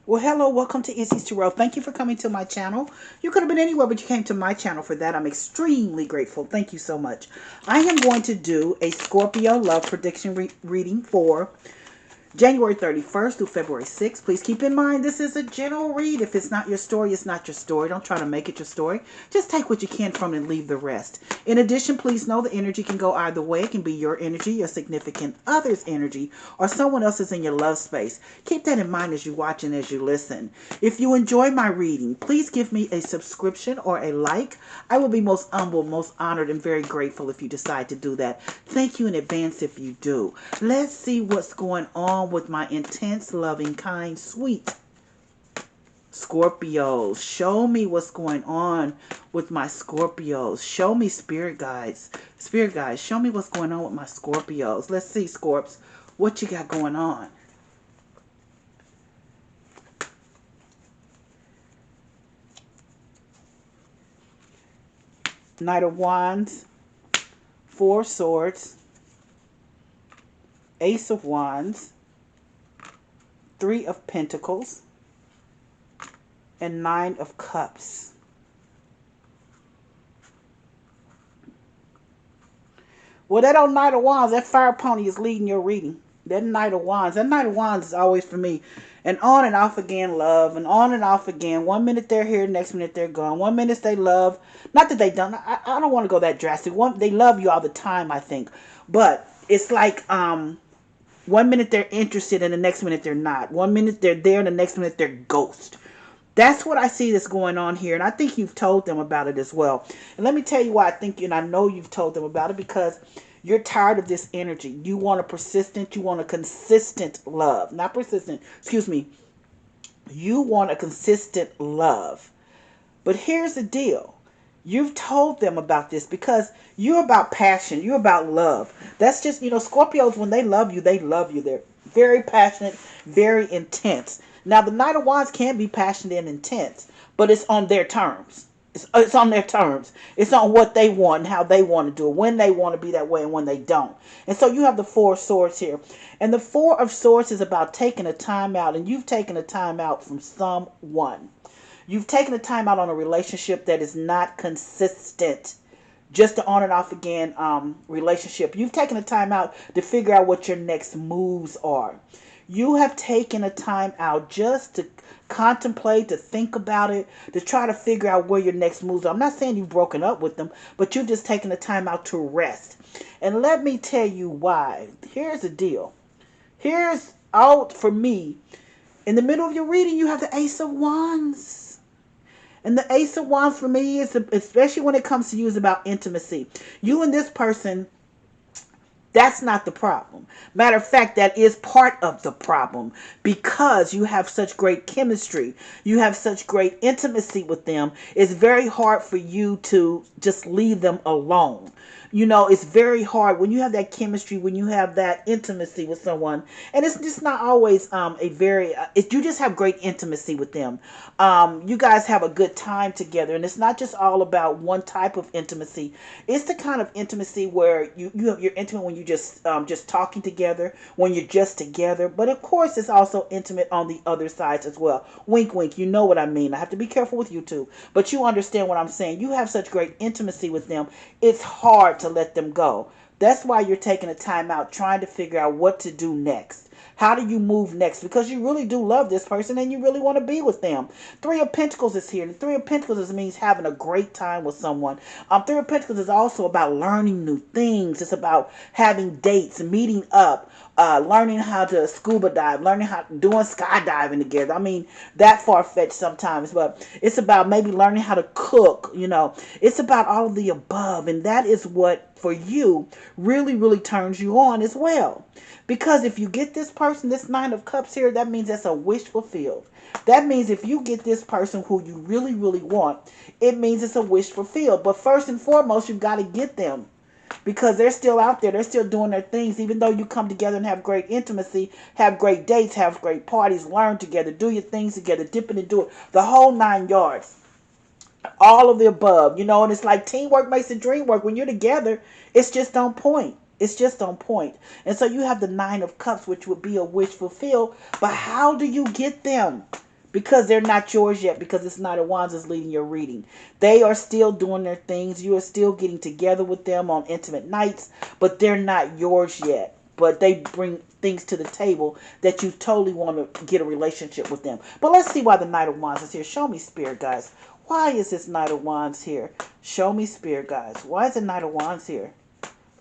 Well, hello, welcome to Izzy's Tarot. Thank you for coming to my channel. You could have been anywhere, but you came to my channel for that. I'm extremely grateful. Thank you so much. I am going to do a Scorpio love prediction reading for January 31st through February 6th. Please keep in mind this is a general read. If it's not your story, it's not your story. Don't try to make it your story. Just take what you can from it and leave the rest. In addition, please know the energy can go either way. It can be your energy, your significant other's energy, or someone else's in your love space. Keep that in mind as you watch and as you listen. If you enjoy my reading, please give me a subscription or a like. I will be most humble, most honored, and very grateful if you decide to do that. Thank you in advance if you do. Let's see what's going on with my intense, loving, kind, sweet Scorpios. Show me what's going on with my Scorpios. Show me, spirit guides. Spirit guides, show me what's going on with my Scorpios. Let's see, Scorps, what you got going on. Knight of Wands, Four of Swords, Ace of Wands, Three of Pentacles, and Nine of Cups. Well, that old Knight of Wands, that fire pony is leading your reading. That Knight of Wands. That Knight of Wands is always for me. And on and off again, love. And on and off again. 1 minute they're here, next minute they're gone. 1 minute they love. Not that they don't. I don't want to go that drastic. They love you all the time, I think. But it's like 1 minute they're interested and the next minute they're not. 1 minute they're there and the next minute they're ghost. That's what I see that's going on here. And I think you've told them about it as well. And let me tell you why I think, and I know you've told them about it, because you're tired of this energy. You want a persistent, you want a consistent love. Not persistent, excuse me. You want a consistent love. But here's the deal. You've told them about this because you're about passion. You're about love. That's just, Scorpios, when they love you, they love you. They're very passionate, very intense. Now, the Knight of Wands can be passionate and intense, but it's on their terms. It's on their terms. It's on what they want and how they want to do it, when they want to be that way and when they don't. And so you have the Four of Swords here. And the Four of Swords is about taking a time out, and you've taken a time out from someone. You've taken a time out on a relationship that is not consistent. Just the on and off again relationship. You've taken a time out to figure out what your next moves are. You have taken a time out just to contemplate, to think about it, to try to figure out where your next moves are. I'm not saying you've broken up with them, but you've just taken the time out to rest. And let me tell you why. Here's the deal. Here's out for me. In the middle of your reading, you have the Ace of Wands. And the Ace of Wands for me is, especially when it comes to you, is about intimacy. You and this person, that's not the problem. Matter of fact, that is part of the problem, because you have such great chemistry. You have such great intimacy with them. It's very hard for you to just leave them alone. It's very hard when you have that chemistry, when you have that intimacy with someone. And it's just not always you just have great intimacy with them. You guys have a good time together. And it's not just all about one type of intimacy. It's the kind of intimacy where you're intimate when you just talking together, when you're just together. But of course, it's also intimate on the other sides as well. Wink, wink. You know what I mean. I have to be careful with you too. But you understand what I'm saying. You have such great intimacy with them. It's hard to let them go. That's why you're taking a time out, trying to figure out what to do next. How do you move next? Because you really do love this person and you really want to be with them. Three of Pentacles is here. And Three of Pentacles means having a great time with someone. Three of Pentacles is also about learning new things. It's about having dates, meeting up, learning how to scuba dive, learning how doing skydiving together. I mean, that far-fetched sometimes, but it's about maybe learning how to cook. It's about all of the above, and that is what for you really, really turns you on as well. Because if you get this person, this Nine of Cups here, that means that's a wish fulfilled. That means if you get this person who you really, really want, it means it's a wish fulfilled. But first and foremost, you've got to get them, because they're still out there. They're still doing their things. Even though you come together and have great intimacy, have great dates, have great parties, learn together, do your things together, dip in and do it. The whole 9 yards. All of the above. And it's like teamwork makes the dream work. When you're together, it's just on point. It's just on point. And so you have the Nine of Cups, which would be a wish fulfilled. But how do you get them? because they're not yours yet, because this Knight of Wands is leading your reading. They are still doing their things. You are still getting together with them on intimate nights, but they're not yours yet. But they bring things to the table that you totally want to get a relationship with them. But let's see why the Knight of Wands is here. Show me, Spirit guys. Why is this Knight of Wands here? Show me, Spirit guys. Why is the Knight of Wands here?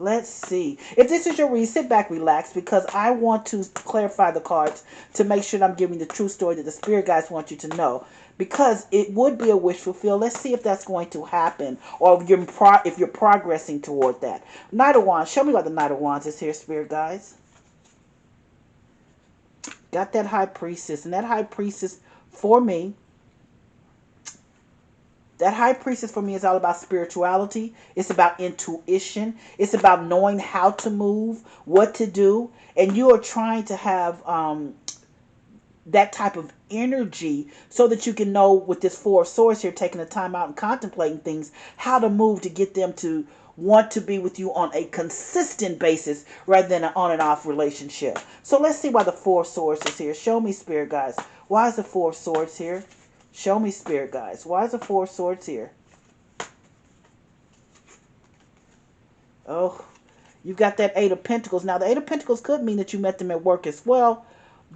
Let's see. If this is your read, sit back, relax, because I want to clarify the cards to make sure that I'm giving the true story that the Spirit guides want you to know. Because it would be a wish fulfilled. Let's see if that's going to happen, or if you're progressing toward that. Knight of Wands. Show me what the Knight of Wands is here, Spirit guides. Got that High Priestess, and that High Priestess for me. That High Priestess for me is all about spirituality. It's about intuition. It's about knowing how to move, what to do. And you are trying to have that type of energy so that you can know, with this Four of Swords here, taking the time out and contemplating things, how to move to get them to want to be with you on a consistent basis rather than an on and off relationship. So let's see why the Four of Swords is here. Show me, Spirit guys. Why is the Four of Swords here? Show me, Spirit guys. Why is the Four of Swords here? Oh, you've got that Eight of Pentacles. Now, the Eight of Pentacles could mean that you met them at work as well.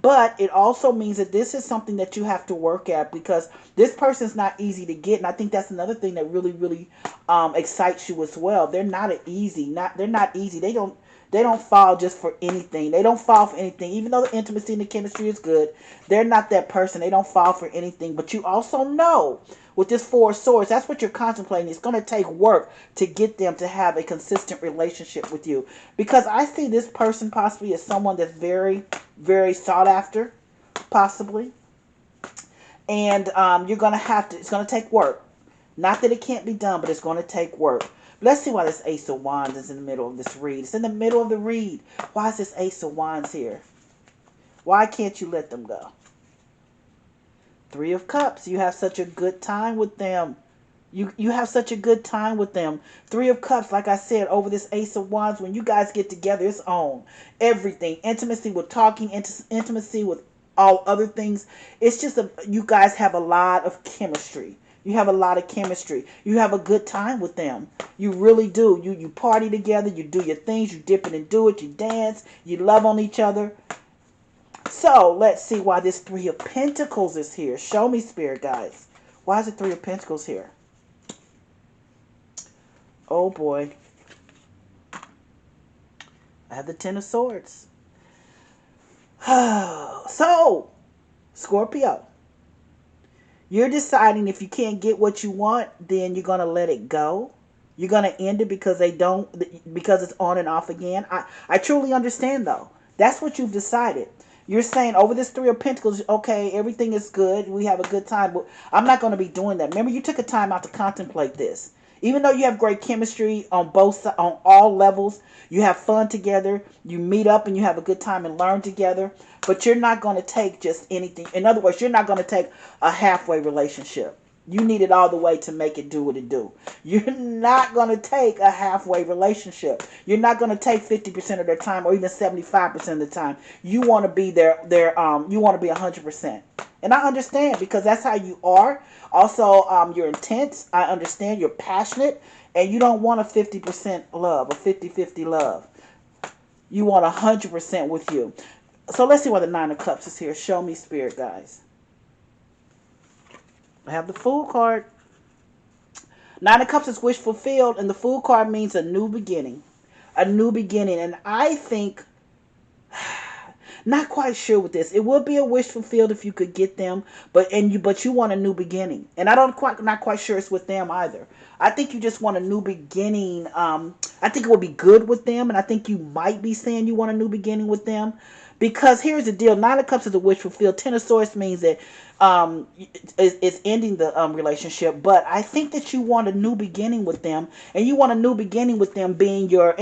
But it also means that this is something that you have to work at, because this person's not easy to get. And I think that's another thing that really, really excites you as well. They're not they're not easy. They don't fall just for anything. They don't fall for anything. Even though the intimacy and the chemistry is good, they're not that person. They don't fall for anything. But you also know, with this Four of Swords, that's what you're contemplating. It's going to take work to get them to have a consistent relationship with you. Because I see this person possibly as someone that's very, very sought after, possibly. And you're going to have to, it's going to take work. Not that it can't be done, but it's going to take work. Let's see why this Ace of Wands is in the middle of this read. It's in the middle of the read. Why is this Ace of Wands here? Why can't you let them go? Three of Cups. You have such a good time with them. You have such a good time with them. Three of Cups, like I said, over this Ace of Wands, when you guys get together, it's on. Everything. Intimacy with talking, intimacy with all other things. It's just, you guys have a lot of chemistry. You have a lot of chemistry. You have a good time with them. You really do. You party together. You do your things. You dip it and do it. You dance. You love on each other. So, let's see why this Three of Pentacles is here. Show me, Spirit guys. Why is the Three of Pentacles here? Oh, boy. I have the Ten of Swords. So, Scorpio. You're deciding, if you can't get what you want, then you're going to let it go. You're going to end it because because it's on and off again. I truly understand, though. That's what you've decided. You're saying, over this Three of Pentacles, okay, everything is good. We have a good time, but I'm not going to be doing that. Remember, you took a time out to contemplate this. Even though you have great chemistry on all levels, you have fun together, you meet up and you have a good time and learn together, but you're not going to take just anything. In other words, you're not going to take a halfway relationship. You need it all the way to make it do what it do. You're not going to take a halfway relationship. You're not going to take 50% of their time or even 75% of the time. You want to be you want to be 100%. And I understand, because that's how you are. Also, you're intense. I understand you're passionate, and you don't want a 50% love, a 50-50 love. You want 100% with you. So let's see why the Nine of Cups is here. Show me, Spirit guys. I have the Fool card. Nine of Cups is wish fulfilled, and the Fool card means a new beginning. A new beginning. And I think, not quite sure with this. It would be a wish fulfilled if you could get them, but you want a new beginning. And not quite sure it's with them either. I think you just want a new beginning. I think it would be good with them, and I think you might be saying you want a new beginning with them. Because here's the deal. Nine of Cups is a wish fulfilled. Ten of Swords means that it's ending the relationship. But I think that you want a new beginning with them. And you want a new beginning with them being your...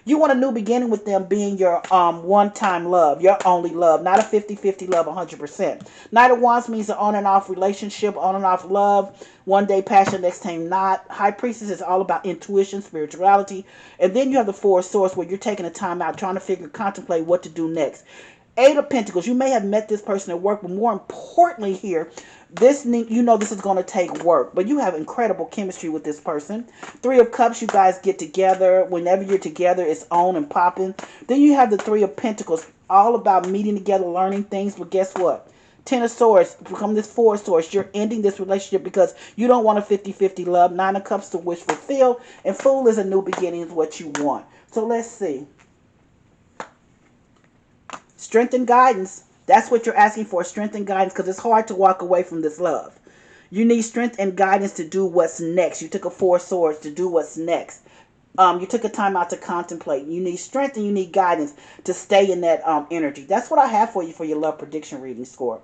You want a new beginning with them being your one-time love, your only love, not a 50-50 love, 100%. Knight of Wands means an on and off relationship, on and off love, one day passion, next time not. High Priestess is all about intuition, spirituality. And then you have the Four of Swords, where you're taking a time out, trying to contemplate what to do next. Eight of Pentacles. You may have met this person at work, but more importantly here, this this is going to take work, but you have incredible chemistry with this person. Three of Cups. You guys get together. Whenever you're together, it's on and popping. Then you have the Three of Pentacles, all about meeting together, learning things. But guess what? Ten of Swords become this Four of Swords. You're ending this relationship because you don't want a 50-50 love. Nine of Cups to wish fulfill, and Fool is a new beginning is what you want. So let's see. Strength and guidance. That's what you're asking for, strength and guidance, because it's hard to walk away from this love. You need strength and guidance to do what's next. You took a Four of Swords to do what's next. You took a time out to contemplate. You need strength and you need guidance to stay in that energy. That's what I have for you for your love prediction reading, Scorp.